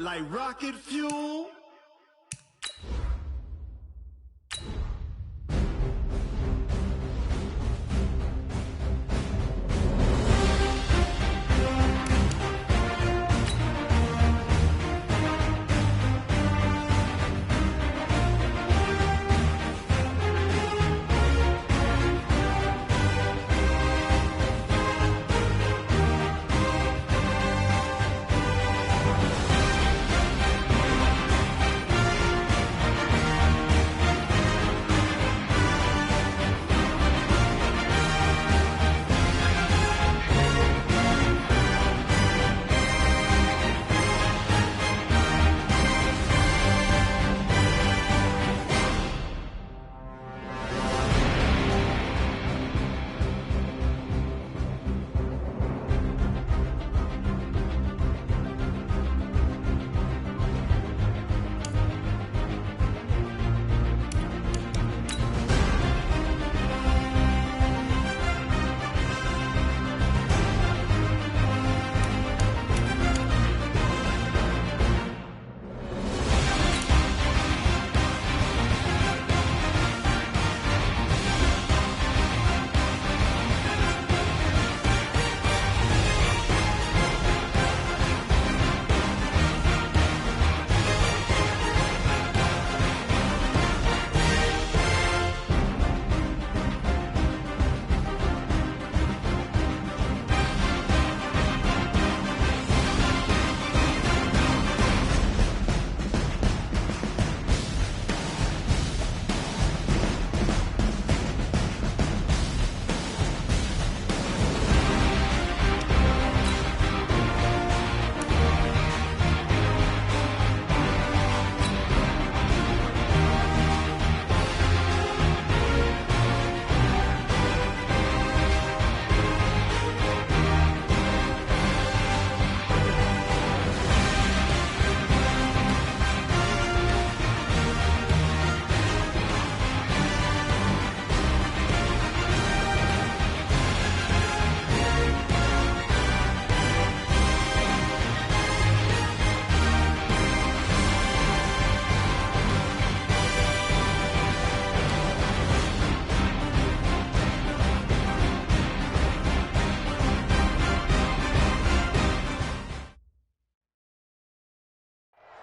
like rocket fuel.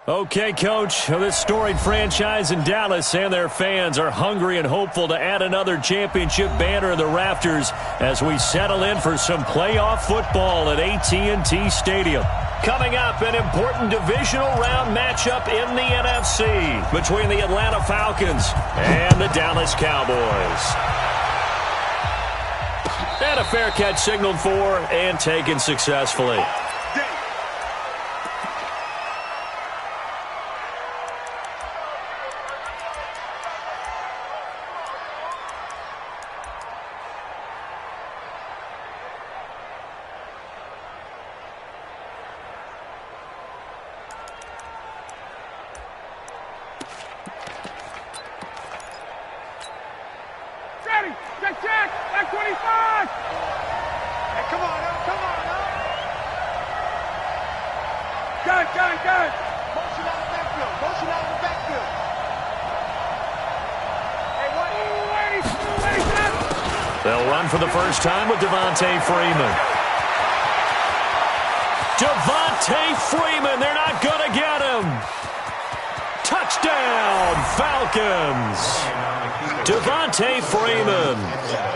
Okay, Coach, this storied franchise in Dallas and their fans are hungry and hopeful to add another championship banner in the rafters as we settle in for some playoff football at AT&T Stadium. Coming up, an important divisional round matchup in the NFC between the Atlanta Falcons and the Dallas Cowboys. And a fair catch signaled for and taken successfully. Check, back 25. Hey, come on, now. Gun. Motion out of the backfield. Hey, what? They'll run for the first time with Devontae Freeman. They're not going to get him. Touchdown, Falcons. Devontae Freeman,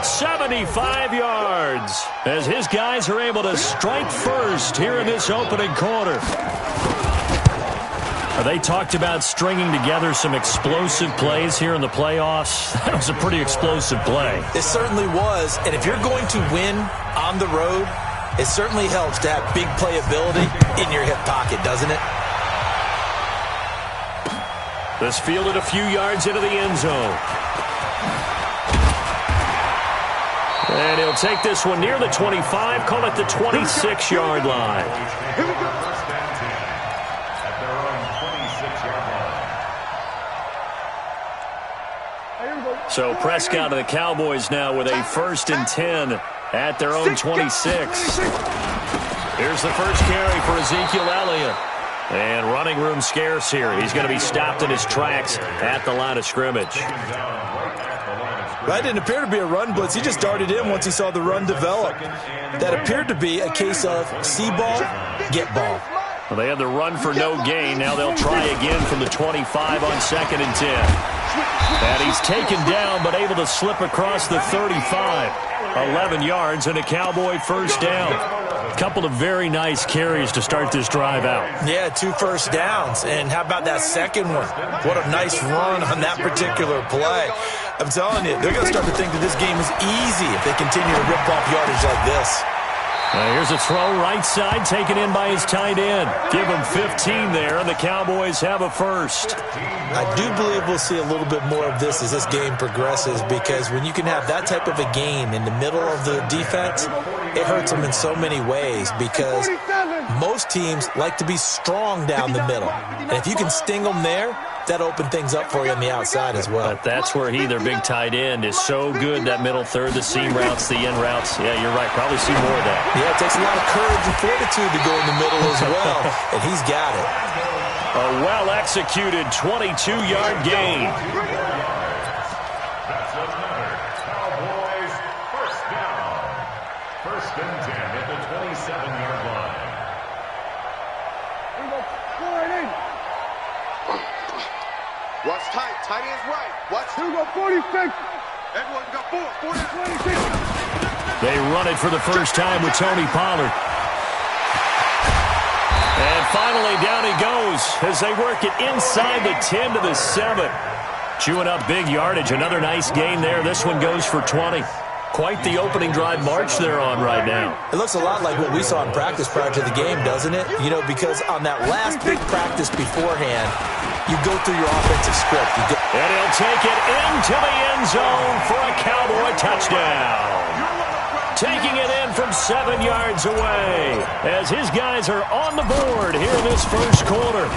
75 yards, as his guys are able to strike first here in this opening quarter. They talked about stringing together some explosive plays here in the playoffs. That was a pretty explosive play. It certainly was, and if you're going to win on the road, it certainly helps to have big playability in your hip pocket, doesn't it? This fielded a few yards into the end zone. And he'll take this one near the 25, call it the 26-yard line. Here we go. So Prescott and the Cowboys now with a 1st and 10 at their own 26. Here's the first carry for Ezekiel Elliott. And running room scarce here. He's going to be stopped in his tracks at the line of scrimmage. That didn't appear to be a run blitz. He just darted in once he saw the run develop. That appeared to be a case of see ball, get ball. Well, they had the run for no gain. Now they'll try again from the 25 on 2nd and 10. And he's taken down but able to slip across the 35. 11 yards and a Cowboy first down. A couple of very nice carries to start this drive out. Yeah, 2 first downs. And how about that second one? What a nice run on that particular play. I'm telling you, they're going to start to think that this game is easy if they continue to rip off yardage like this. Here's a throw right side taken in by his tight end. Give him 15 there, and the Cowboys have a first. I do believe we'll see a little bit more of this as this game progresses, because when you can have that type of a gain in the middle of the defense, it hurts them in so many ways, because most teams like to be strong down the middle. And if you can sting them there, that open things up for you on the outside as well. But that's where their big tight end, is so good, that middle third, the seam routes, the in routes. Yeah, you're right. Probably see more of that. Yeah, it takes a lot of courage and fortitude to go in the middle as well, and he's got it. A well-executed 22-yard gain. That's what matters. Cowboys first down. 1st and 10 at the 27-yard line. Watch tight. Tight end's right. Watch. Here we go, 46. Everyone got 4. 40, 26. They run it for the first time with Tony Pollard. And finally, down he goes as they work it inside the 10 to the 7. Chewing up big yardage. Another nice gain there. This one goes for 20. Quite the opening drive march they're on right now. It looks a lot like what we saw in practice prior to the game, doesn't it? You know, because on that last big practice beforehand, you go through your offensive script. And he'll take it into the end zone for a Cowboy touchdown. Taking it in from 7 yards away as his guys are on the board here in this first quarter.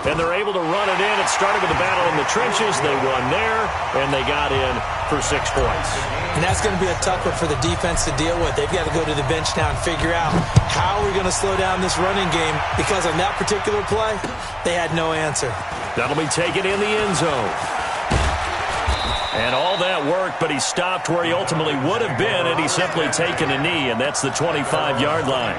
And they're able to run it in. It started with a battle in the trenches. They won there, and they got in for 6 points. And that's going to be a tough one for the defense to deal with. They've got to go to the bench now and figure out how we're going to slow down this running game, because on that particular play, they had no answer. That'll be taken in the end zone. And all that work, but he stopped where he ultimately would have been, and he's simply taken a knee, and that's the 25-yard line.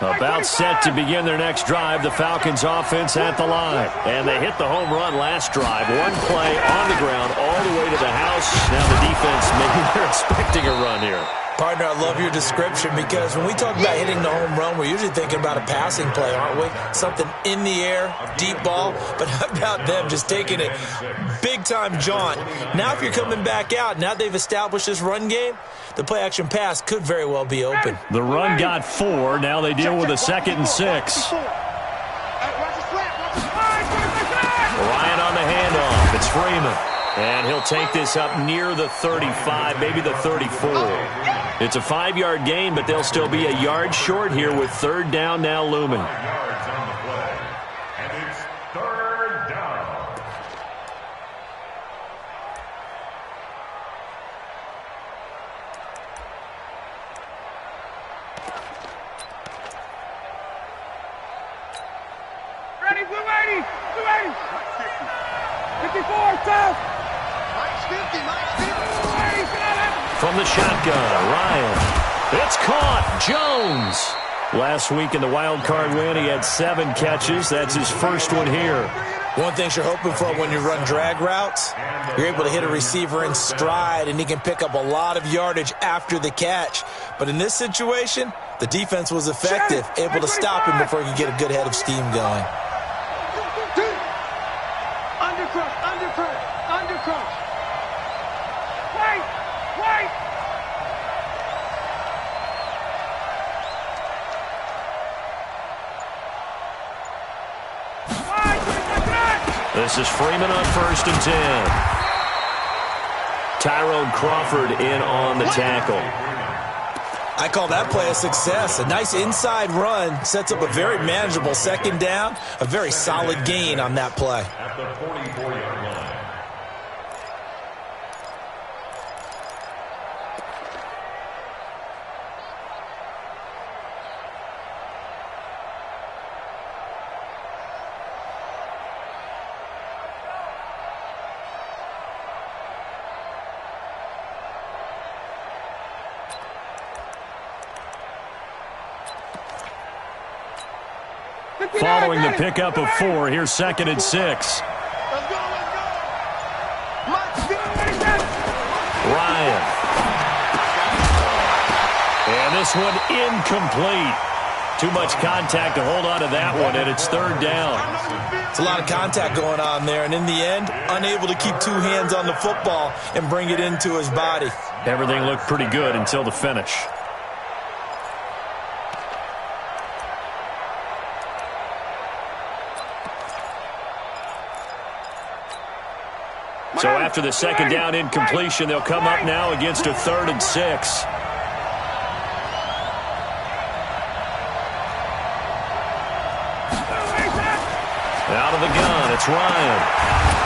About set to begin their next drive, the Falcons offense at the line. And they hit the home run last drive. One play on the ground all the way to the house. Now the defense, maybe they're expecting a run here. Partner, I love your description, because when we talk about hitting the home run, we're usually thinking about a passing play, aren't we? Something in the air, deep ball. But how about them just taking it big-time jaunt? Now if you're coming back out, now they've established this run game, the play-action pass could very well be open. The run got 4. Now they deal with a 2nd and 6. Ryan on the handoff. It's Freeman. And he'll take this up near the 35, maybe the 34. It's a 5-yard gain, but they'll still be a yard short here with 3rd down now looming. Yards on the play. And it's 3rd down. Ready, blue 80. 54, south. Mike's 50. From the shotgun, Ryan. It's caught. Jones. Last week in the wild card win, he had 7 catches. That's his first one here. One thing you're hoping for when you run drag routes, you're able to hit a receiver in stride, and he can pick up a lot of yardage after the catch. But in this situation, the defense was effective, able to stop him before he could get a good head of steam going. Undercrush. Wait. This is Freeman on 1st and 10. Tyrone Crawford in on the tackle. I call that play a success. A nice inside run sets up a very manageable 2nd down. A very solid gain on that play. At the 44-yard line. Following the pickup of 4, here's 2nd and 6. Ryan. And this one incomplete. Too much contact to hold on to that one, and it's 3rd down. It's a lot of contact going on there, and in the end, unable to keep 2 hands on the football and bring it into his body. Everything looked pretty good until the finish. So after the 2nd down incompletion, they'll come up now against a 3rd and 6. Out of the gun, it's Ryan.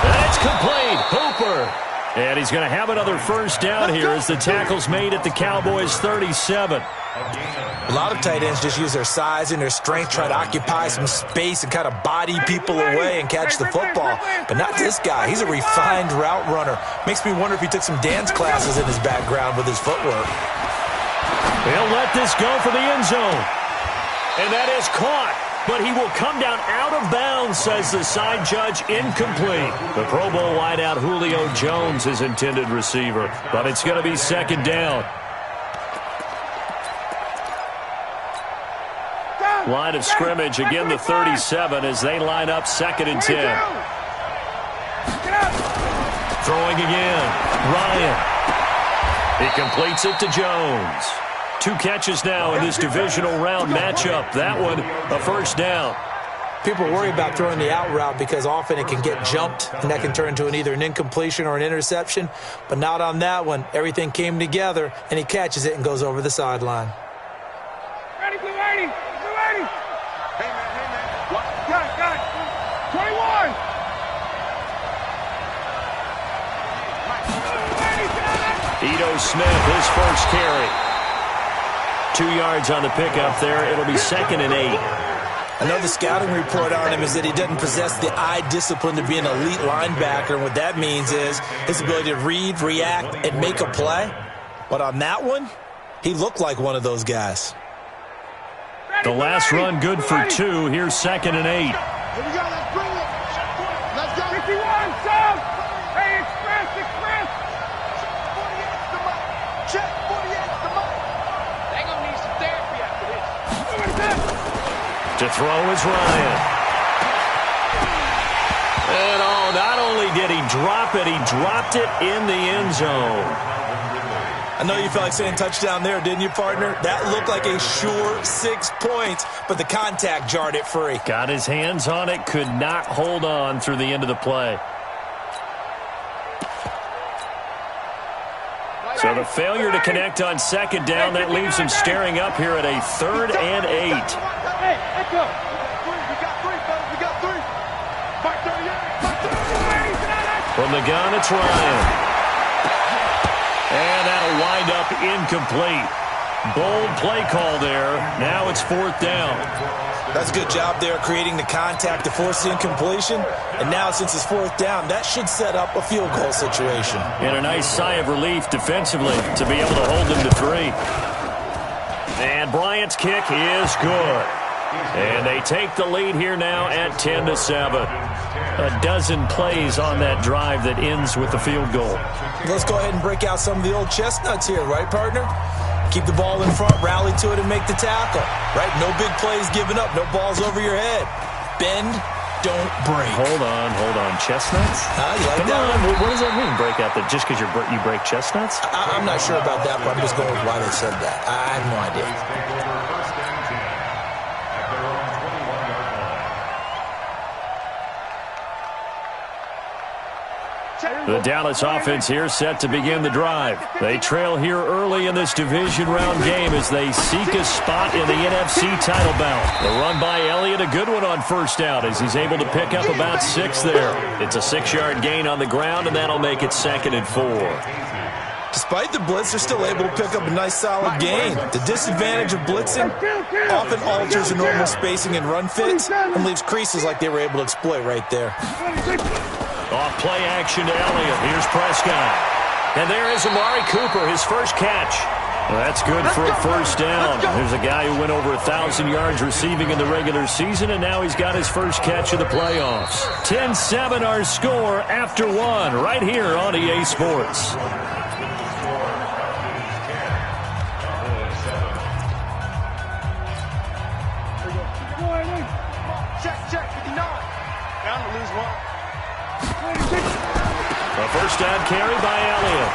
And it's complete. Hooper. And he's going to have another 1st down here as the tackle's made at the Cowboys' 37. A lot of tight ends just use their size and their strength, try to occupy some space and kind of body people away and catch the football. But not this guy. He's a refined route runner. Makes me wonder if he took some dance classes in his background with his footwork. They'll let this go for the end zone. And that is caught. But he will come down out of bounds, says the side judge. Incomplete. The Pro Bowl wideout Julio Jones, his intended receiver. But it's going to be 2nd down. Line of scrimmage, again the 37 as they line up 2nd and 10. Throwing again. Ryan. He completes it to Jones. 2 catches now in this divisional round matchup. That one, a 1st down. People worry about throwing the out route because often it can get jumped, and that can turn into either an incompletion or an interception. But not on that one. Everything came together, and he catches it and goes over the sideline. Ready, blue 80. Blue 80. Hey, man. What? Got it. 21. Ito Smith, his 1st carry. 2 yards on the pickup there. It'll be 2nd and 8. I know the scouting report on him is that he doesn't possess the eye discipline to be an elite linebacker. And what that means is his ability to read, react, and make a play. But on that one, he looked like one of those guys. The last run good for 2. Here's 2nd and 8. Here we go. Let's bring it. Let's go. 51, Sam. Hey, express. 48's the mark. Check. 48's the mark. They gonna need some therapy after this. To throw is Ryan. And not only did he drop it, he dropped it in the end zone. I know you felt like saying touchdown there, didn't you, partner? That looked like a sure 6 points, but the contact jarred it free. Got his hands on it, could not hold on through the end of the play. So the failure to connect on 2nd down, that leaves him staring up here at a 3rd and 8. Hey, let's go. We got 3, fellas. We got 3. Fight 38. From the gun, it's Ryan. And that'll wind up incomplete. Bold play call there. Now it's 4th down. That's a good job there creating the contact to force the incompletion. And now since it's 4th down, that should set up a field goal situation. And a nice sigh of relief defensively to be able to hold them to 3. And Bryant's kick is good. And they take the lead here now at 10-7. A dozen plays on that drive that ends with the field goal. Let's go ahead and break out some of the old chestnuts here, right, partner? Keep the ball in front, rally to it, and make the tackle, right? No big plays given up, no balls over your head. Bend, don't break. Hold on. Chestnuts? You like Come that on, one? what does that mean, break out? That just because you break chestnuts? I'm not sure about that, but I'm just going with why they said that. I have no idea. The Dallas offense here set to begin the drive. They trail here early in this division round game as they seek a spot in the NFC title bout. The run by Elliott, a good one on 1st down as he's able to pick up about 6 there. It's a 6-yard gain on the ground, and that'll make it 2nd and 4. Despite the blitz, they're still able to pick up a nice solid gain. The disadvantage of blitzing often alters the normal spacing and run fits and leaves creases like they were able to exploit right there. Off play action to Elliott. Here's Prescott. And there is Amari Cooper, his 1st catch. Well, that's good for a first down. There's a guy who went over 1,000 yards receiving in the regular season, and now he's got his first catch of the playoffs. 10-7 our score after one right here on EA Sports. Check, 59. Down to lose one. A first down carry by Elliott.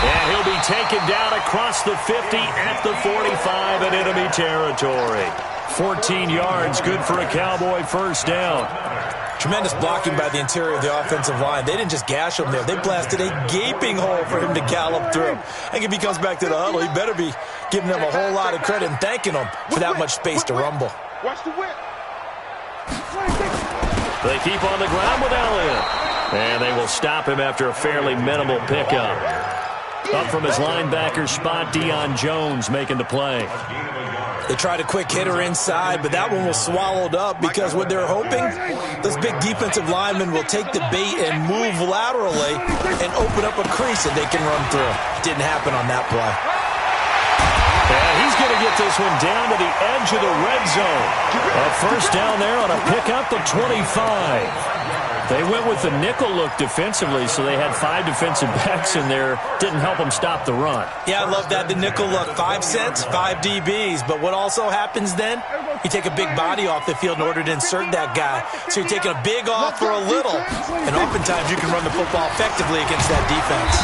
And he'll be taken down across the 50 at the 45 in enemy territory. 14 yards, good for a Cowboy first down. Tremendous blocking by the interior of the offensive line. They didn't just gash him there. They blasted a gaping hole for him to gallop through. I think if he comes back to the huddle, he better be giving them a whole lot of credit and thanking them for that much space to rumble. Watch the whip. They keep on the ground with Elliott. And they will stop him after a fairly minimal pickup. Up from his linebacker spot, Deion Jones making the play. They tried a quick hitter inside, but that one was swallowed up because what they're hoping, those big defensive linemen will take the bait and move laterally and open up a crease that they can run through. Didn't happen on that play. And he's going to get this one down to the edge of the red zone. A first down there on a pickup of 25. They went with the nickel look defensively, so they had 5 defensive backs in there. Didn't help them stop the run. Yeah, I love that. The nickel look, 5 cents, 5 DBs. But what also happens then, you take a big body off the field in order to insert that guy. So you're taking a big off for a little. And oftentimes you can run the football effectively against that defense.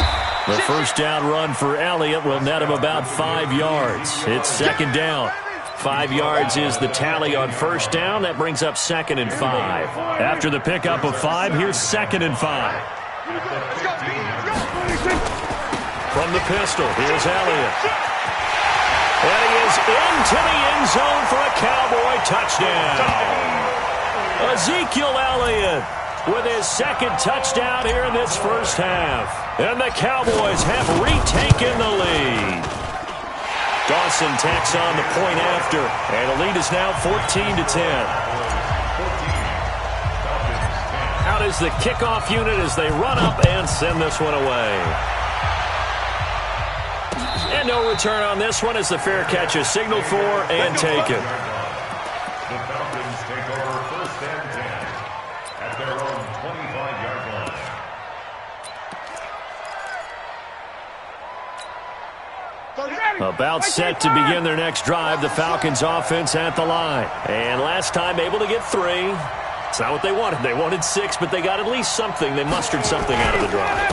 The first down run for Elliott will net him about 5 yards. It's second down. 5 yards is the tally on first down. That brings up 2nd and 5. After the pickup of 5, here's 2nd and 5. From the pistol, here's Elliott. And he is into the end zone for a Cowboy touchdown. Ezekiel Elliott with his 2nd touchdown here in this first half. And the Cowboys have retaken the lead. Dawson tacks on the point after, and the lead is now 14-10. Out is the kickoff unit as they run up and send this one away. And no return on this one as the fair catch is signaled for and taken. The Falcons take over 1st and 10 at their own 25-yard line. About set to begin their next drive, the Falcons offense at the line. And last time able to get 3. It's not what they wanted. They wanted 6, but they got at least something. They mustered something out of the drive.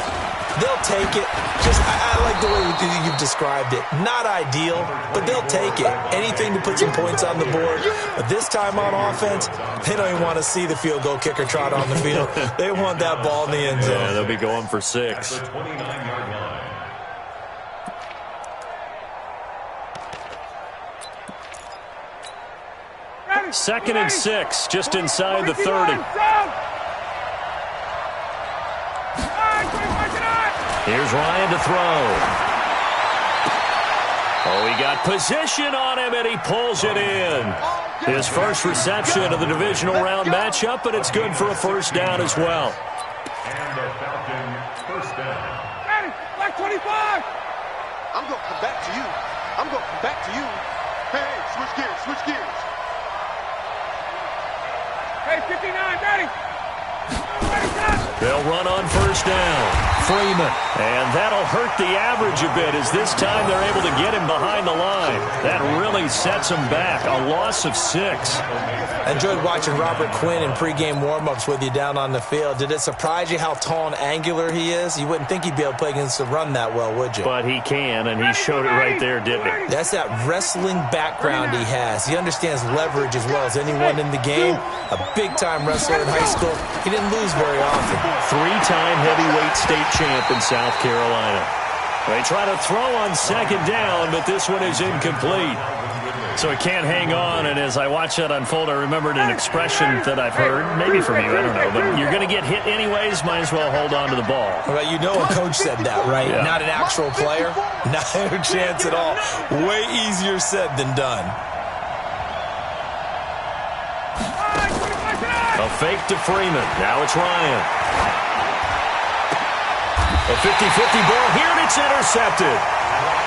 They'll take it. I like the way you've described it. Not ideal, but they'll take it. Anything to put some points on the board. But this time on offense, they don't even want to see the field goal kicker trot on the field. They want that ball in the end zone. Yeah, they'll be going for 6. 29-yard line. Second and 6, just inside the 30. Here's Ryan to throw. Oh, he got position on him, and he pulls it in. His first reception of the divisional round matchup, but it's good for a first down as well. And the Falcon first down. Ready, like 25. I'm going to come back to you. I'm going to come back to you. Hey, switch gears, switch gears. Hey, 59, ready. They'll run on first down. Freeman. And that'll hurt the average a bit as this time they're able to get him behind the line. That really sets him back. A loss of 6. I enjoyed watching Robert Quinn in pregame warm-ups with you down on the field. Did it surprise you how tall and angular he is? You wouldn't think he'd be able to play against the run that well, would you? But he can, and he showed it right there, didn't he? That's that wrestling background he has. He understands leverage as well as anyone in the game. A big-time wrestler in high school. He didn't lose very often. 3-time heavyweight state champ in South Carolina. They try to throw on second down, but this one is incomplete. So he can't hang on, and as I watch that unfold, I remembered an expression that I've heard, maybe from you, I don't know, but you're going to get hit anyways, might as well hold on to the ball. Well, you know a coach said that, right? Yeah. Not an actual player? Not a chance at all. Way easier said than done. A fake to Freeman. Now it's Ryan. A 50-50 ball here, and it's intercepted.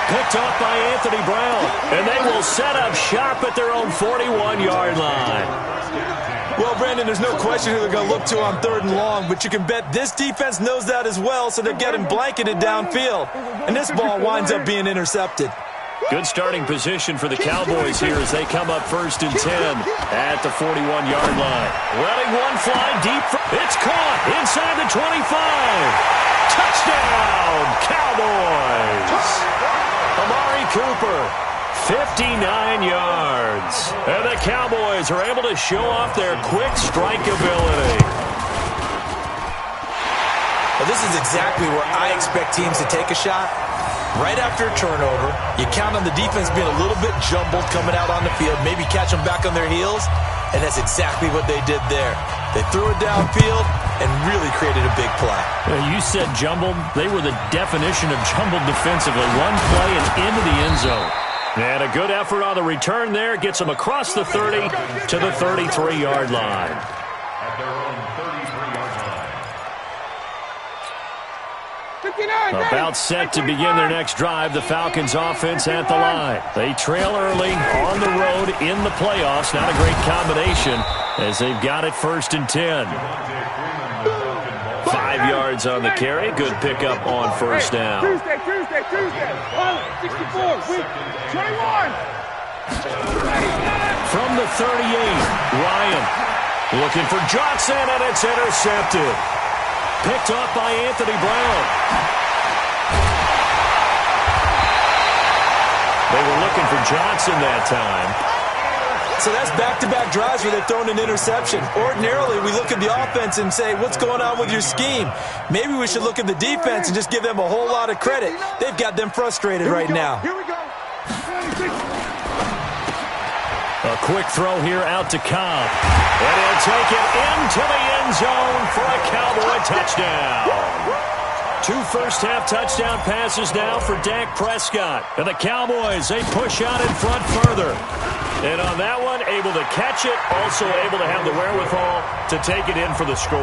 Picked off by Anthony Brown. And they will set up shop at their own 41-yard line. Well, Brandon, there's no question who they're going to look to on 3rd and long, but you can bet this defense knows that as well, so they're getting blanketed downfield. And this ball winds up being intercepted. Good starting position for the Cowboys here as they come up 1st and 10 at the 41-yard line. Letting one fly deep. It's caught inside the 25. Touchdown, Cowboys. Amari Cooper, 59 yards. And the Cowboys are able to show off their quick strike ability. Well, this is exactly where I expect teams to take a shot. Right after a turnover, you count on the defense being a little bit jumbled coming out on the field, maybe catch them back on their heels, and that's exactly what they did there. They threw it downfield and really created a big play. You said jumbled. They were the definition of jumbled defensively. One play and into the end zone. And a good effort on the return there gets them across the 30 to the 33-yard line. At their own 33-yard line. About set to begin their next drive, the Falcons offense at the line. They trail early on the road in the playoffs. Not a great combination as they've got it 1st and 10. 5 yards on the carry. Good pickup on 1st down. Tuesday. 64, week 21. From the 38, Ryan looking for Johnson, and it's intercepted. Picked off by Anthony Brown. They were looking for Johnson that time. So that's back-to-back drives where they've thrown an interception. Ordinarily, we look at the offense and say, what's going on with your scheme? Maybe we should look at the defense and just give them a whole lot of credit. They've got them frustrated right now. Here we go. A quick throw here out to Cobb. And he'll take it into the end zone for a Cowboy touchdown. 2 first-half touchdown passes now for Dak Prescott. And the Cowboys, they push out in front further. And on that one, able to catch it, also able to have the wherewithal to take it in for the score.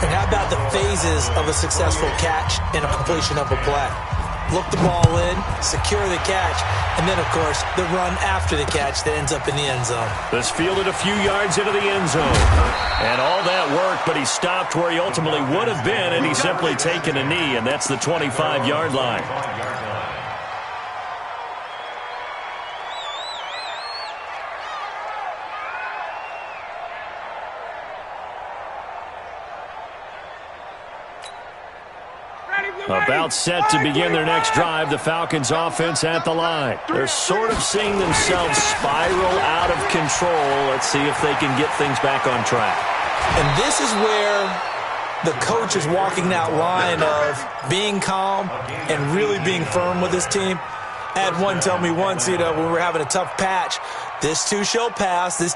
And how about the phases of a successful catch and a completion of a play? Look the ball in, secure the catch, and then, of course, the run after the catch that ends up in the end zone. This fielded a few yards into the end zone. And all that work, but he stopped where he ultimately would have been, and he's simply taken a knee, and that's the 25-yard line. About set to begin their next drive, the Falcons offense at the line. They're sort of seeing themselves spiral out of control. Let's see if they can get things back on track. And this is where the coach is walking that line of being calm and really being firm with his team. I had one tell me once, when we were having a tough patch, this too shall pass, and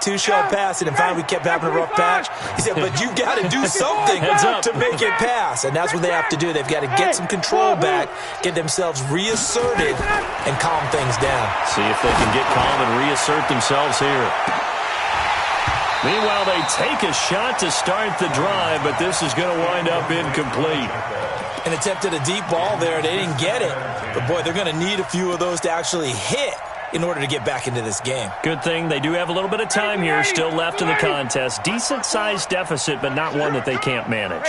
finally we kept having a rough patch. He said, but you got to do something to make it pass, and that's what they have to do. They've got to get some control back, get themselves reasserted, and calm things down. See if they can get calm and reassert themselves here. Meanwhile, they take a shot to start the drive, but this is going to wind up incomplete. And attempted a deep ball there. They didn't get it. But, boy, they're going to need a few of those to actually hit in order to get back into this game. Good thing they do have a little bit of time here still left in the contest. Decent-sized deficit, but not one that they can't manage.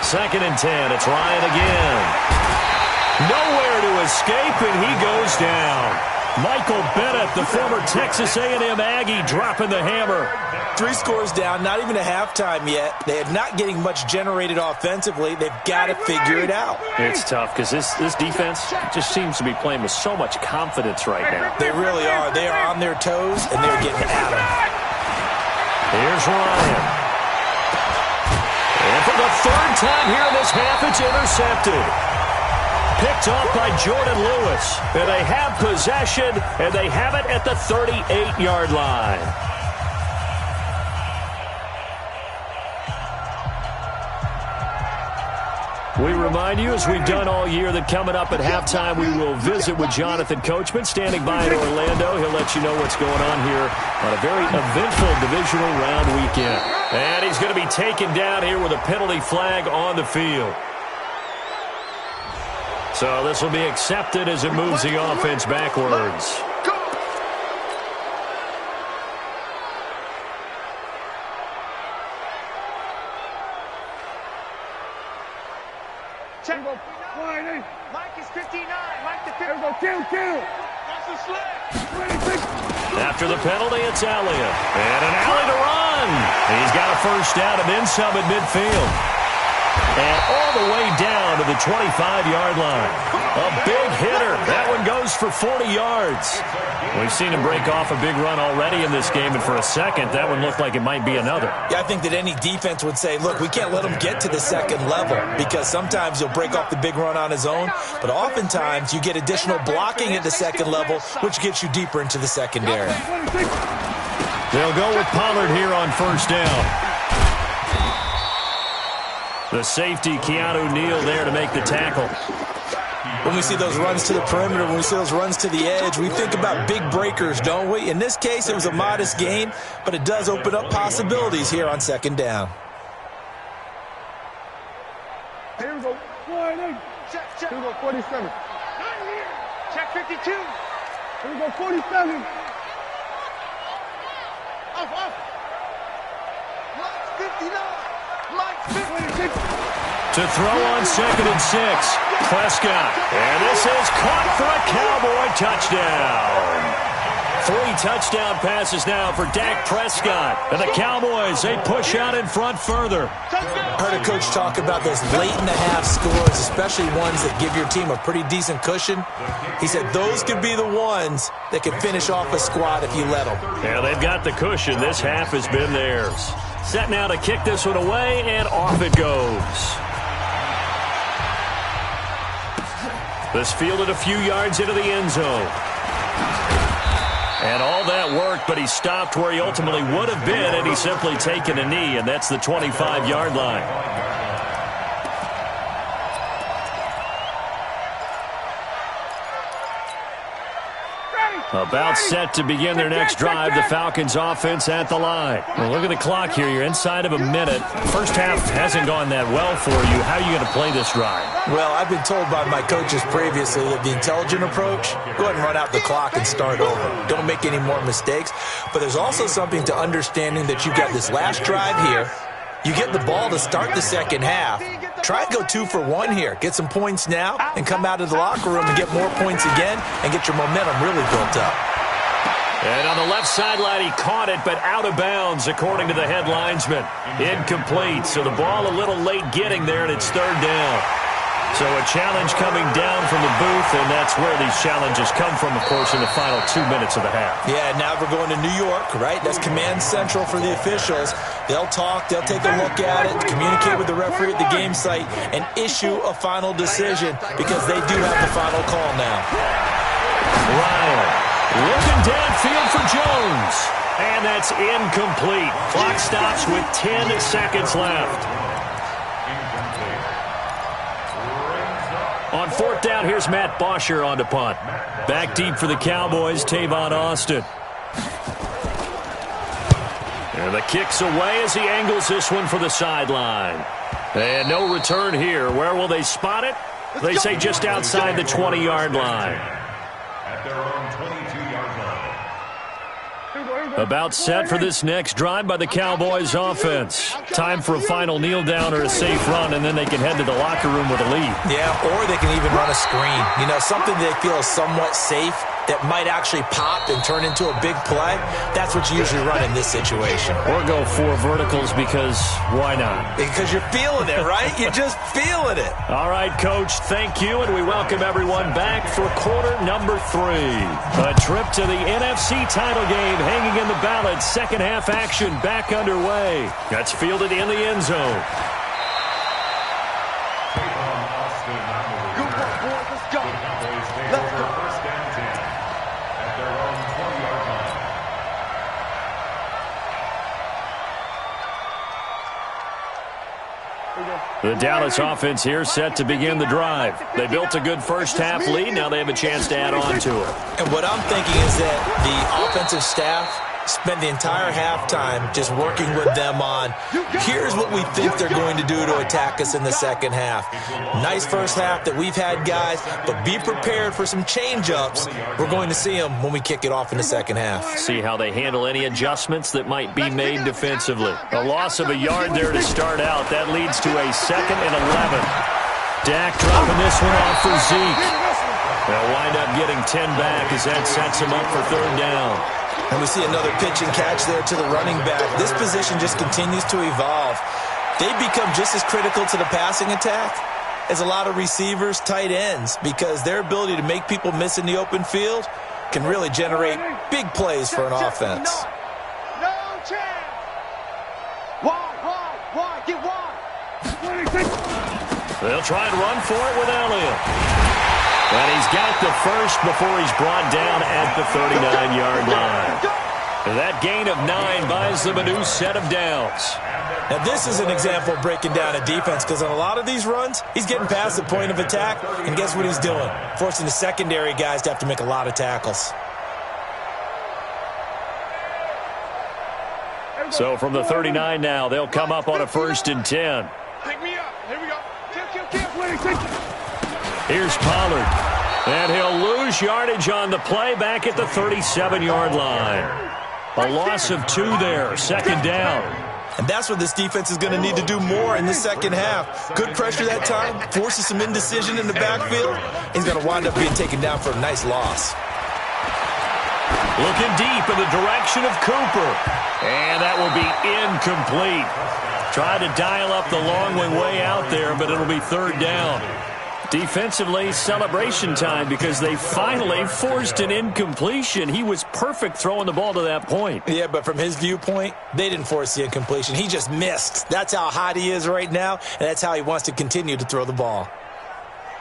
2nd and 10. It's Ryan again. Nowhere to escape, and he goes down. Michael Bennett, the former Texas A&M Aggie, dropping the hammer. 3 scores down, not even a halftime yet. They are not getting much generated offensively. They've got to figure it out. It's tough because this defense just seems to be playing with so much confidence right now. They really are. They are on their toes, and they're getting at them. Here's Ryan. And for the 3rd time here in this half, it's intercepted. Picked off by Jordan Lewis. And they have possession, and they have it at the 38-yard line. We remind you, as we've done all year, that coming up at halftime, we will visit with Jonathan Coachman, standing by in Orlando. He'll let you know what's going on here on a very eventful divisional round weekend. And he's going to be taken down here with a penalty flag on the field. So this will be accepted as it moves the offense backwards. Check. Mike is 59. Mike to 50. Kill. That's a slip. After the penalty, it's Elliott. And an alley to run. He's got a first down and then some at midfield. And all the way down to the 25-yard line. A big hitter. That one goes for 40 yards. We've seen him break off a big run already in this game, and for a second, that one looked like it might be another. Yeah, I think that any defense would say, look, we can't let him get to the second level because sometimes he'll break off the big run on his own, but oftentimes you get additional blocking at the second level, which gets you deeper into the secondary. They'll go with Pollard here on first down. The safety, Keanu Neal, there to make the tackle. When we see those runs to the perimeter, when we see those runs to the edge, we think about big breakers, don't we? In this case, it was a modest gain, but it does open up possibilities here on second down. Here we go. Check. Here we go, 47. Check 52. Here we go, 47. Off. Mike's 59. Mike's 56. To throw on 2nd and 6. Prescott. And this is caught for a Cowboy touchdown. 3 touchdown passes now for Dak Prescott. And the Cowboys, they push out in front further. I heard a coach talk about those late-in-the-half scores, especially ones that give your team a pretty decent cushion. He said those could be the ones that could finish off a squad if you let them. Yeah, they've got the cushion. This half has been theirs. Set now to kick this one away, and off it goes. This fielded a few yards into the end zone. And all that worked, but he stopped where he ultimately would have been, and he's simply taken a knee, and that's the 25-yard line. About set to begin their next drive, the Falcons offense at the line. Well, look at the clock here. You're inside of a minute. First half hasn't gone that well for you. How are you going to play this drive? Well, I've been told by my coaches previously that the intelligent approach, go ahead and run out the clock and start over. Don't make any more mistakes. But there's also something to understanding that you've got this last drive here. You get the ball to start the second half. Try and go 2 for 1 here. Get some points now and come out of the locker room and get more points again and get your momentum really built up. And on the left sideline, he caught it, but out of bounds, according to the head linesman. Incomplete, so the ball a little late getting there, and it's 3rd down. So a challenge coming down from the booth, and that's where these challenges come from, of course, in the final 2 minutes of the half. Yeah, now we're going to New York, right? That's command central for the officials. They'll talk, they'll take a look at it, communicate with the referee at the game site, and issue a final decision because they do have the final call now. Ryan looking downfield for Jones, and that's incomplete. Clock stops with 10 seconds left. On 4th down, here's Matt Bosher on to punt. Back deep for the Cowboys, Tavon Austin. And the kick's away as he angles this one for the sideline. And no return here. Where will they spot it? They say just outside the 20-yard line. At their own 22-yard line. About set for this next drive by the Cowboys offense. Time for a final kneel down or a safe run, and then they can head to the locker room with a lead. Yeah, or they can even run a screen. You know, something they feel is somewhat safe that might actually pop and turn into a big play. That's what you usually run in this situation. Or go 4 verticals because why not? Because you're feeling it, right? You're just feeling it. All right, Coach, thank you, and we welcome everyone back for quarter number 3. A trip to the NFC title game hanging in the balance. Second half action back underway. That's fielded in the end zone. Good work, boys. Let's go. Let's go. First down 10 at their own 20-yard line. The Dallas offense here set to begin the drive. They built a good first half lead. Now they have a chance to add on to it. And what I'm thinking is that the offensive staff spent the entire halftime just working with them on, here's what we think they're going to do to attack us in the second half. Nice first half that we've had, guys, but be prepared for some change-ups. We're going to see them when we kick it off in the second half. See how they handle any adjustments that might be made defensively. A loss of a yard there to start out. That leads to a 2nd and 11. Dak dropping this one off for Zeke. They'll wind up getting 10 back as that sets him up for 3rd down. And we see another pitch and catch there to the running back. This position just continues to evolve. They become just as critical to the passing attack as a lot of receivers, tight ends, because their ability to make people miss in the open field can really generate big plays for an offense. No chance. Wide, get wide. They'll try and run for it with Elliott. And he's got the first before he's brought down at the 39-yard line. That gain of 9 buys them a new set of downs. Now, this is an example of breaking down a defense, because on a lot of these runs, he's getting past the point of attack, and guess what he's doing? Forcing the secondary guys to have to make a lot of tackles. So from the 39 now, they'll come up on a 1st and 10. Pick me up. Here we go. Kill. Here's Pollard. And he'll lose yardage on the play back at the 37-yard line. A loss of 2 there, 2nd down. And that's what this defense is going to need to do more in the second half. Good pressure that time, forces some indecision in the backfield. He's going to wind up being taken down for a nice loss. Looking deep in the direction of Cooper. And that will be incomplete. Tried to dial up the long way out there, but it'll be 3rd down. Defensively, celebration time because they finally forced an incompletion. He was perfect throwing the ball to that point. Yeah, but from his viewpoint, they didn't force the incompletion. He just missed. That's how hot he is right now, and that's how he wants to continue to throw the ball.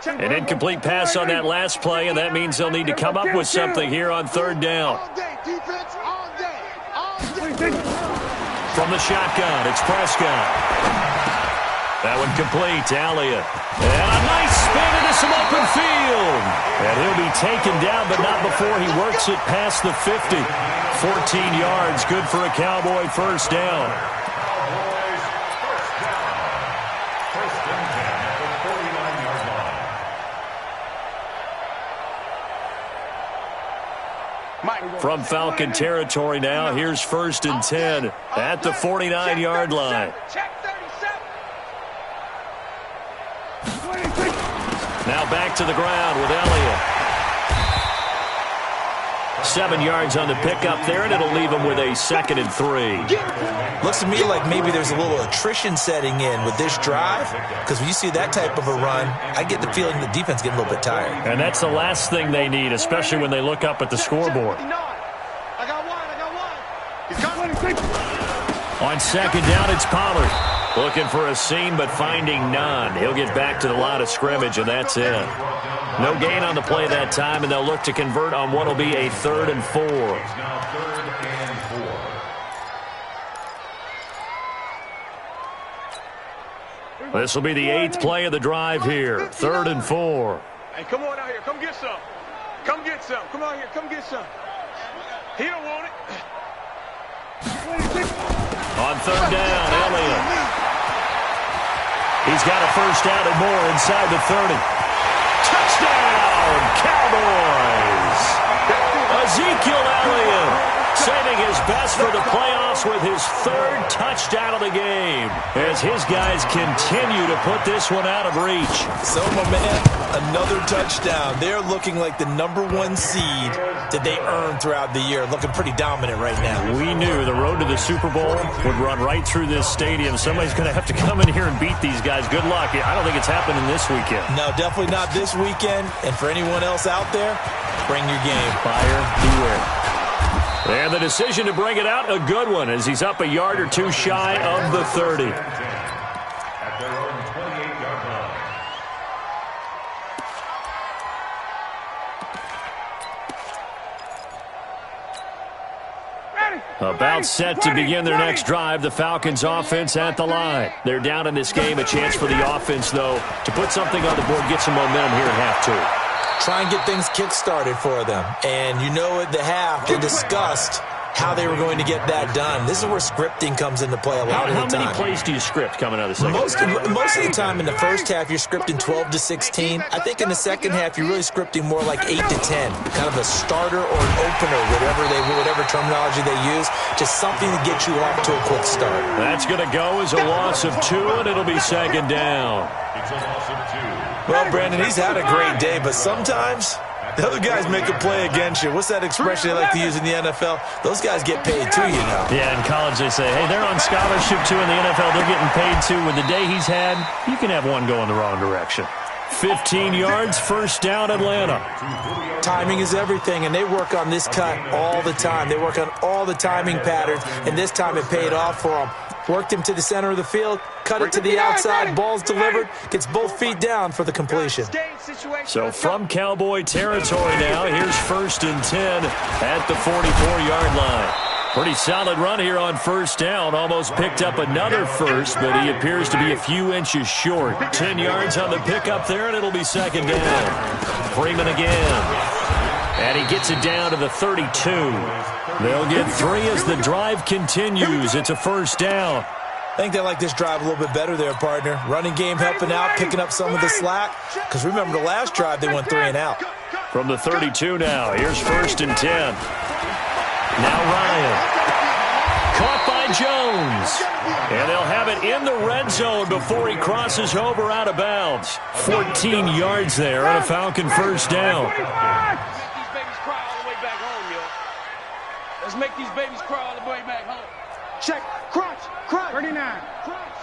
An incomplete pass on that last play, and that means they'll need to come up with something here on 3rd down. All day, defense, all day. From the shotgun, it's Prescott. That one complete to Elliott. And a nice spin into some open field. And he'll be taken down, but not before he works it past the 50. 14 yards, good for a Cowboy 1st down. Cowboys, 1st down. 1st and 10 at the 49-yard line. From Falcon territory now, here's 1st and 10 at the 49-yard line. Now back to the ground with Elliott. 7 yards on the pickup there, and it'll leave him with a 2nd and 3. Looks to me like maybe there's a little attrition setting in with this drive, because when you see that type of a run, I get the feeling the defense getting a little bit tired. And that's the last thing they need, especially when they look up at the scoreboard. I got one. On 2nd down, it's Pollard. Looking for a seam, but finding none. He'll get back to the line of scrimmage, and that's it. No gain on the play that time, and they'll look to convert on what will be a 3rd and 4. This will be the 8th play of the drive here. 3rd and 4. Hey, come on out here. Come get some. Come get some. Come out here. Come get some. He don't want it. On 3rd down, Elliott. He's got a 1st down and more inside the 30. Touchdown, Cowboys! Ezekiel Elliott saving his best for the playoffs with his 3rd touchdown of the game as his guys continue to put this one out of reach. So, my man, another touchdown. They're looking like the #1 seed that they earned throughout the year. Looking pretty dominant right now. We knew the road to the Super Bowl would run right through this stadium. Somebody's going to have to come in here and beat these guys. Good luck. I don't think it's happening this weekend. No, definitely not this weekend. And for anyone else out there, bring your game. Buyer beware. And the decision to bring it out, a good one, as he's up a yard or 2 shy of the 30. At their own 28-yard line. About set to begin their next drive, the Falcons offense at the line. They're down in this game. A chance for the offense, though, to put something on the board, get some momentum here at half 2. Try and get things kick-started for them. And you know at the half, they discussed how they were going to get that done. This is where scripting comes into play a lot of the time. How many plays do you script coming out of the second? Most of the time in the first half, you're scripting 12 to 16. I think in the second half, you're really scripting more like 8 to 10. Kind of a starter or an opener, whatever terminology they use. Just something to get you off to a quick start. That's going to go as a loss of 2, and it'll be second down. It's a loss of 2. Well, Brandon, he's had a great day, but sometimes the other guys make a play against you. What's that expression they like to use in the NFL? Those guys get paid too, you know. Yeah, in college they say, hey, they're on scholarship too. In the NFL, they're getting paid too. With the day he's had, you can have one go in the wrong direction. 15 yards, first down, Atlanta. Timing is everything, and they work on this cut all the time. They work on all the timing patterns, and this time it paid off for them. Worked him to the center of the field, cut it to the outside, ball's delivered, gets both feet down for the completion. So from Cowboy territory now, here's 1st and 10 at the 44-yard line. Pretty solid run here on first down. Almost picked up another first, but he appears to be a few inches short. 10 yards on the pickup there, and it'll be second down. Freeman again. And he gets it down to the 32. They'll get 3 as the drive continues. It's a first down. I think they like this drive a little bit better there, partner. Running game helping out, picking up some of the slack. Because remember, the last drive, they went 3 and out. From the 32 now, here's 1st and 10. Now Ryan. Caught by Jones. And they'll have it in the red zone before he crosses over out of bounds. 14 yards there and a Falcon first down. Let's make these babies crawl all the way back home. Check. Crunch. 39. Crunch.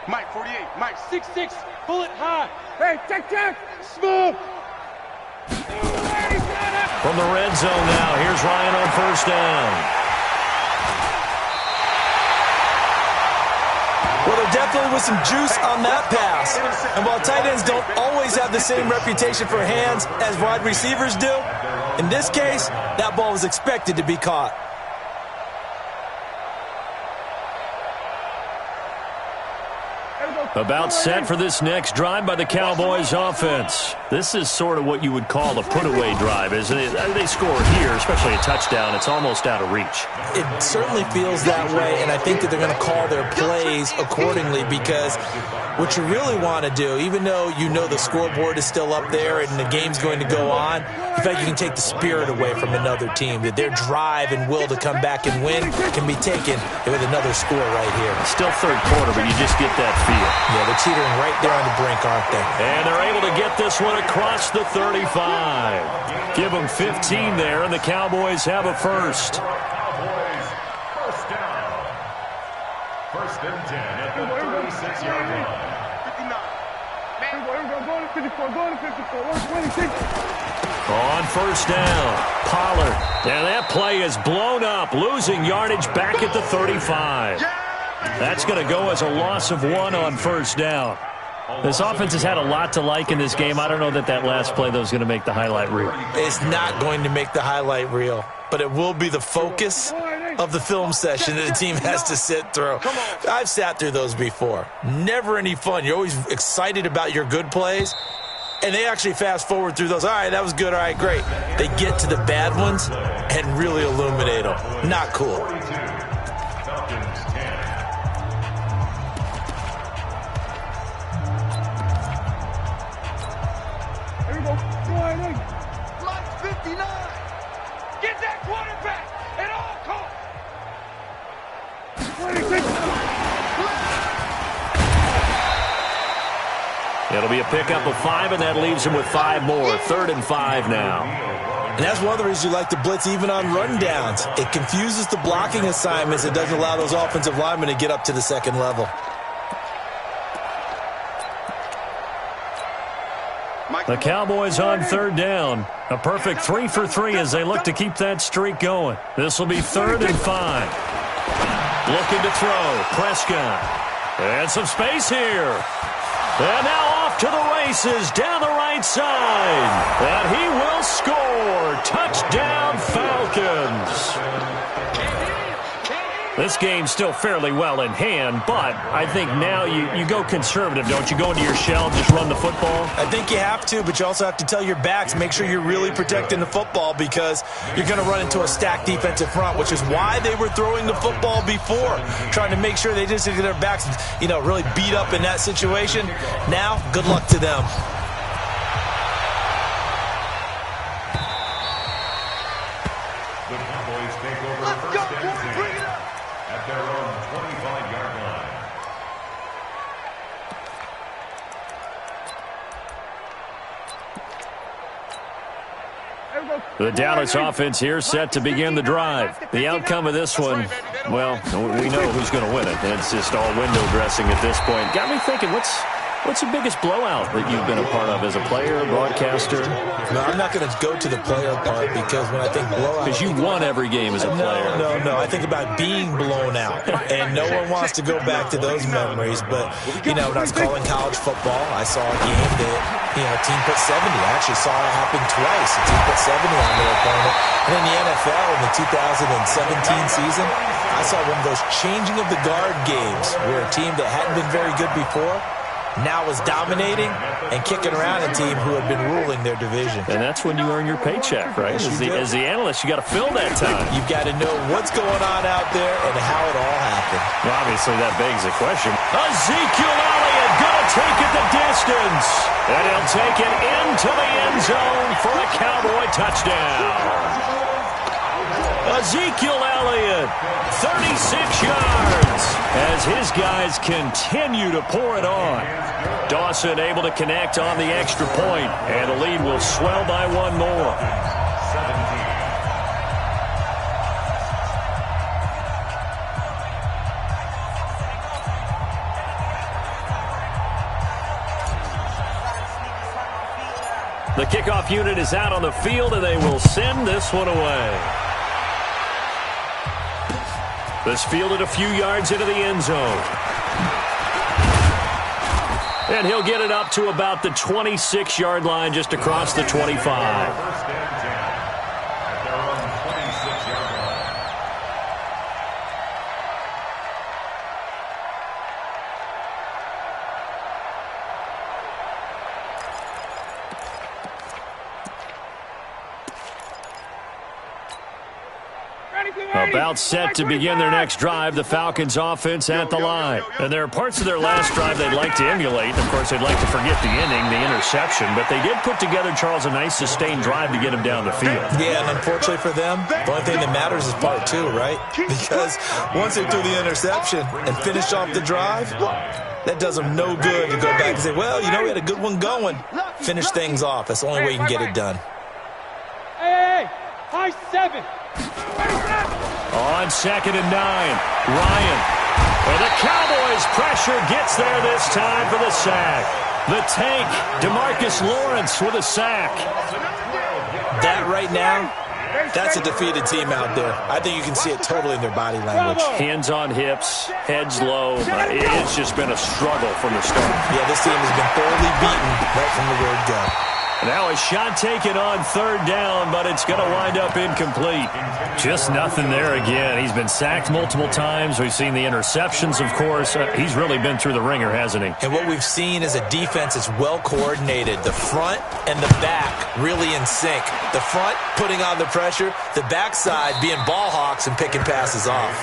Mike, 48. Mike, 6'6". Pull it high. Hey, check. Smooth. From the red zone now, here's Ryan on first down. Well, there definitely was some juice on that pass. And while tight ends don't always have the same reputation for hands as wide receivers do, in this case, that ball was expected to be caught. About set for this next drive by the Cowboys offense. This is sort of what you would call a put-away drive, isn't it? They score here, especially a touchdown. It's almost out of reach. It certainly feels that way, and I think that they're going to call their plays accordingly because what you really want to do, even though you know the scoreboard is still up there and the game's going to go on, in fact, you can take the spirit away from another team, that their drive and will to come back and win can be taken with another score right here. Still third quarter, but you just get that feel. Yeah, they're teetering right there on the brink, aren't they? And they're able to get this one across the 35. Give them 15 there, and the Cowboys have a first. Cowboys, first down. 1st and 10 at the 36-yard line. 59. Go to 54. 126. On first down, Pollard. And that play is blown up, losing yardage back at the 35. That's going to go as a loss of 1 on first down. This offense has had a lot to like in this game. I don't know that last play, though, is going to make the highlight reel. It's not going to make the highlight reel, but it will be the focus of the film session that the team has to sit through. I've sat through those before. Never any fun. You're always excited about your good plays, and they actually fast forward through those. All right, that was good. All right, great. They get to the bad ones and really illuminate them. Not cool. Mike, 59. Get that quarterback at all costs. 26. It'll be a pickup of 5, and that leaves him with 5 more. 3rd and 5 now. And that's one of the reasons you like to blitz even on rundowns. It confuses the blocking assignments. It doesn't allow those offensive linemen to get up to the second level. The Cowboys on 3rd down. A perfect 3 for 3 as they look to keep that streak going. This will be 3rd and 5. Looking to throw. Prescott. And some space here. And now off to the races down the right side. And he will score. Touchdown, Falcons. This game's still fairly well in hand, but I think now you go conservative, don't you? Go into your shell, just run the football? I think you have to, but you also have to tell your backs, make sure you're really protecting the football because you're going to run into a stacked defensive front, which is why they were throwing the football before, trying to make sure they just get their backs, really beat up in that situation. Now, good luck to them. The Cowboys take over first and 10 at their own 25-yard line. The Dallas offense here set to begin the drive. The outcome of this one, well, we know who's going to win it. It's just all window dressing at this point. Got me thinking, what's the biggest blowout that you've been a part of as a player, broadcaster? No, I'm not going to go to the player part because when I think blowout... Because you won every game as a player. No. I think about being blown out. And no one wants to go back to those memories. But, when I was calling college football, I saw a game that, a team put 70. I actually saw it happen twice. A team put 70 on their opponent. And in the NFL in the 2017 season, I saw one of those changing of the guard games where a team that hadn't been very good before now is dominating and kicking around a team who had been ruling their division. And that's when you earn your paycheck, right? As the analyst, you got to fill that time. You've got to know what's going on out there and how it all happened. Well, obviously, that begs the question. Ezekiel Elliott going to take it the distance. And he'll take it into the end zone for a Cowboy touchdown. Ezekiel Elliott, 36 yards, as his guys continue to pour it on. Dawson able to connect on the extra point, and the lead will swell by one more. 17. The kickoff unit is out on the field, and they will send this one away. This fielded a few yards into the end zone. And he'll get it up to about the 26-yard line, just across the 25. First and 10 at their own 26-yard line. About set to begin their next drive, the Falcons offense at the line. And there are parts of their last drive they'd like to emulate. Of course, they'd like to forget the inning, the interception. But they did put together, Charles, a nice sustained drive to get them down the field. Yeah, and unfortunately for them, the only thing that matters is part two, right? Because once they threw the interception and finished off the drive, that does them no good to go back and say, well, we had a good one going. Finish things off. That's the only way you can get it done. Hey, high 7. On 2nd and 9, Ryan. And the Cowboys' pressure gets there this time for the sack. The tank, DeMarcus Lawrence with a sack. That right now, that's a defeated team out there. I think you can see it totally in their body language. Hands on hips, heads low. It's just been a struggle from the start. Yeah, this team has been thoroughly beaten right from the word go. Now a shot taken on 3rd down, but it's going to wind up incomplete. Just nothing there again. He's been sacked multiple times. We've seen the interceptions, of course. He's really been through the ringer, hasn't he? And what we've seen is a defense that's well coordinated. The front and the back really in sync. The front putting on the pressure, the backside being ball hawks and picking passes off.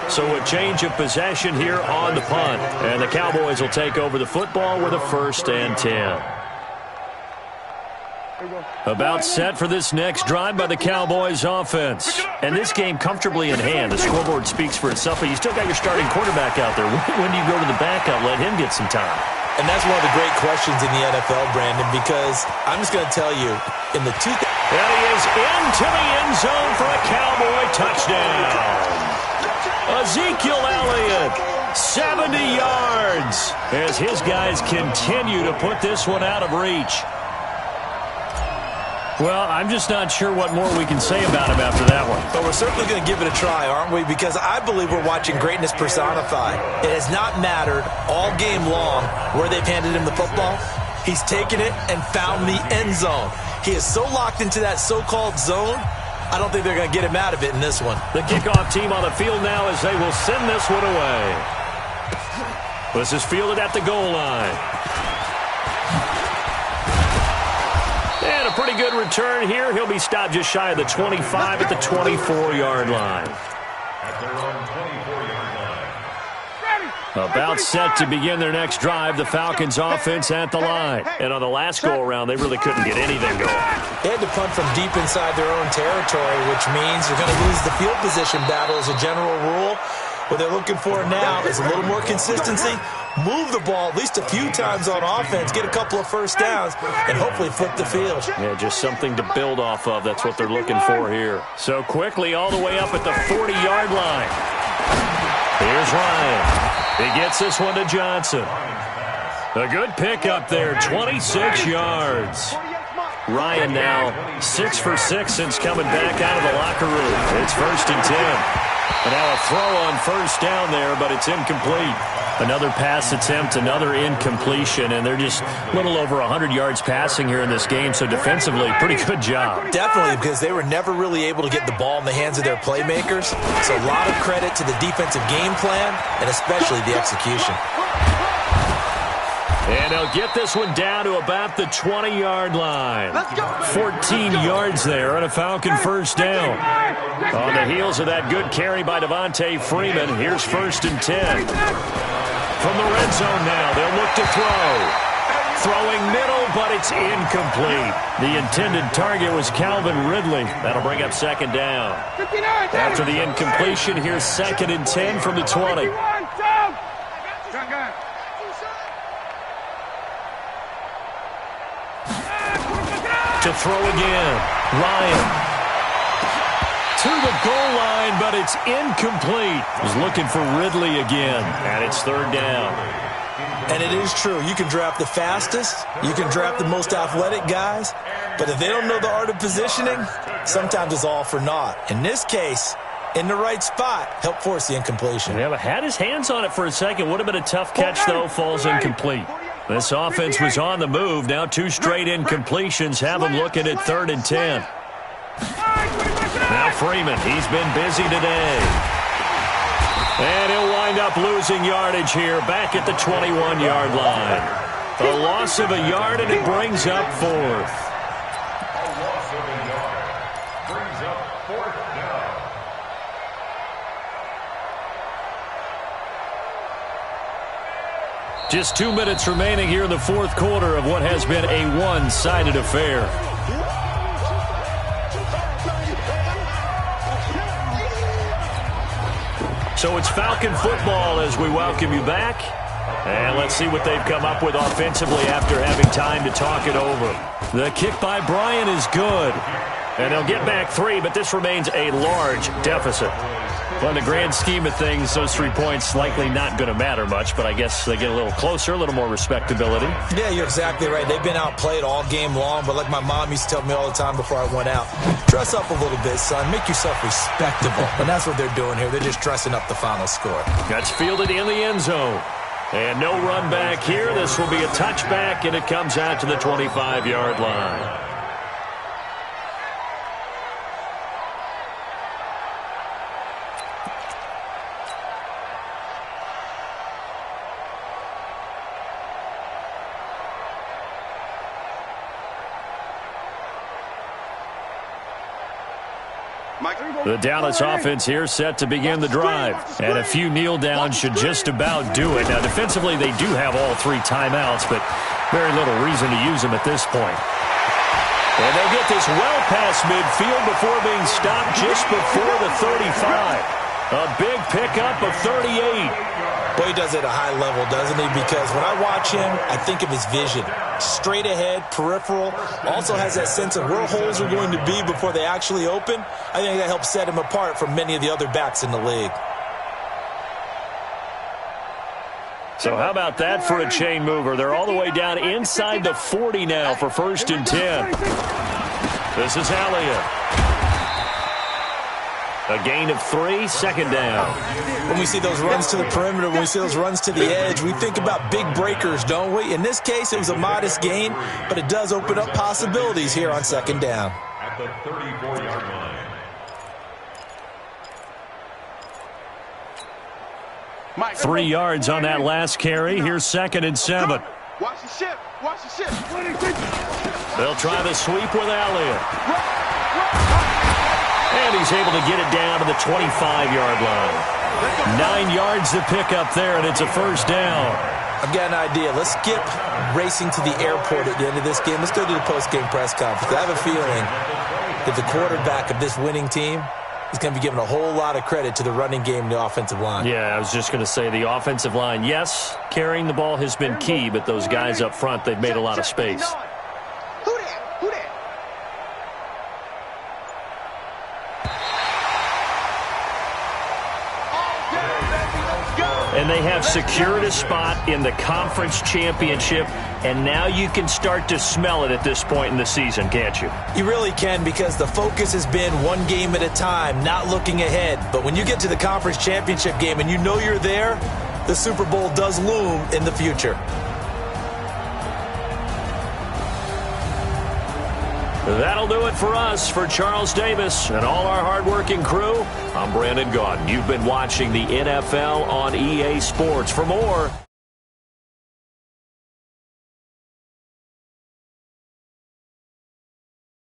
So a change of possession here on the punt. And the Cowboys will take over the football with a 1st and 10. About set for this next drive by the Cowboys offense. And this game comfortably in hand. The scoreboard speaks for itself, but you still got your starting quarterback out there. When do you go to the backup, let him get some time? And that's one of the great questions in the NFL, Brandon, because I'm just going to tell you, in the And he is into the end zone for a Cowboy touchdown. Ezekiel Elliott, 70 yards, as his guys continue to put this one out of reach. Well, I'm just not sure what more we can say about him after that one. But we're certainly going to give it a try, aren't we? Because I believe we're watching greatness personified. It has not mattered all game long where they've handed him the football. He's taken it and found the end zone. He is so locked into that so-called zone I don't think they're going to get him out of it in this one. The kickoff team on the field now as they will send this one away. This is fielded at the goal line. And a pretty good return here. He'll be stopped just shy of the 25 at the 24-yard line. At their own 24-yard line. About set to begin their next drive, the Falcons offense at the line. And on the last go-around, they really couldn't get anything going. They had to punt from deep inside their own territory, which means you're going to lose the field position battle as a general rule. What they're looking for now is a little more consistency, move the ball at least a few times on offense, get a couple of first downs, and hopefully flip the field. Yeah, just something to build off of. That's what they're looking for here. So quickly all the way up at the 40-yard line. Here's Ryan. He gets this one to Johnson. A good pickup there, 26 yards. Ryan now 6 for 6 since coming back out of the locker room. It's 1st and 10. And now a throw on first down there, but it's incomplete. Another pass attempt, another incompletion, and they're just a little over 100 yards passing here in this game, so defensively, pretty good job. Definitely, because they were never really able to get the ball in the hands of their playmakers. So a lot of credit to the defensive game plan, and especially the execution. And they'll get this one down to about the 20-yard line. 14 yards there on a Falcon first down. On the heels of that good carry by Devontae Freeman, here's 1st and 10. From the red zone now, they'll look to throw. Throwing middle, but it's incomplete. The intended target was Calvin Ridley. That'll bring up 2nd down. After the incompletion, here's 2nd and 10 from the 20. To throw again. Ryan. To the goal line, but it's incomplete. He's looking for Ridley again, and it's 3rd down. And it is true. You can draft the fastest. You can draft the most athletic guys. But if they don't know the art of positioning, sometimes it's all for naught. In this case, in the right spot, help force the incompletion. Yeah, but had his hands on it for a second. Would have been a tough catch, though. Falls incomplete. This offense was on the move. Now 2 straight incompletions have them looking at 3rd and 10. Now Freeman, he's been busy today. And he'll wind up losing yardage here back at the 21-yard line. A loss of a yard, and it brings up 4th. A loss of a yard brings up 4th down. Just 2 minutes remaining here in the 4th quarter of what has been a one-sided affair. So it's Falcon football as we welcome you back. And let's see what they've come up with offensively after having time to talk it over. The kick by Bryant is good. And they'll get back 3, but this remains a large deficit. Well, in the grand scheme of things, those 3 points likely not going to matter much, but I guess they get a little closer, a little more respectability. Yeah, you're exactly right. They've been outplayed all game long, but like my mom used to tell me all the time before I went out, dress up a little bit, son. Make yourself respectable. And that's what they're doing here. They're just dressing up the final score. That's fielded in the end zone. And no run back here. This will be a touchback, and it comes out to the 25-yard line. The Dallas offense here set to begin the drive. And a few kneel downs should just about do it. Now, defensively, they do have all 3 timeouts, but very little reason to use them at this point. And they'll get this well past midfield before being stopped just before the 35. A big pickup of 38. Boy, he does it at a high level, doesn't he? Because when I watch him, I think of his vision. Straight ahead, peripheral. Also has that sense of where holes are going to be before they actually open. I think that helps set him apart from many of the other backs in the league. So how about that for a chain mover? They're all the way down inside the 40 now for 1st and 10. This is Elliott. A gain of 3, 2nd down. When we see those runs to the perimeter, when we see those runs to the edge, we think about big breakers, don't we? In this case, it was a modest gain, but it does open up possibilities here on 2nd down. At the 34-yard line. 3 yards on that last carry. Here's 2nd and 7. Watch the ship. Watch the ship. They'll try the sweep with Elliott. And he's able to get it down to the 25-yard line. 9 yards to pick up there, and it's a first down. I've got an idea. Let's skip racing to the airport at the end of this game. Let's go to the post-game press conference. I have a feeling that the quarterback of this winning team is going to be given a whole lot of credit to the running game and the offensive line. Yeah, I was just going to say the offensive line, yes, carrying the ball has been key, but those guys up front, they've made a lot of space. Who that? Who that? And they have secured a spot in the conference championship, and now you can start to smell it at this point in the season, can't you? You really can, because the focus has been one game at a time, not looking ahead. But when you get to the conference championship game and you know you're there, the Super Bowl does loom in the future. That'll do it for us. For Charles Davis and all our hardworking crew, I'm Brandon Gaudin. You've been watching the NFL on EA Sports. For more,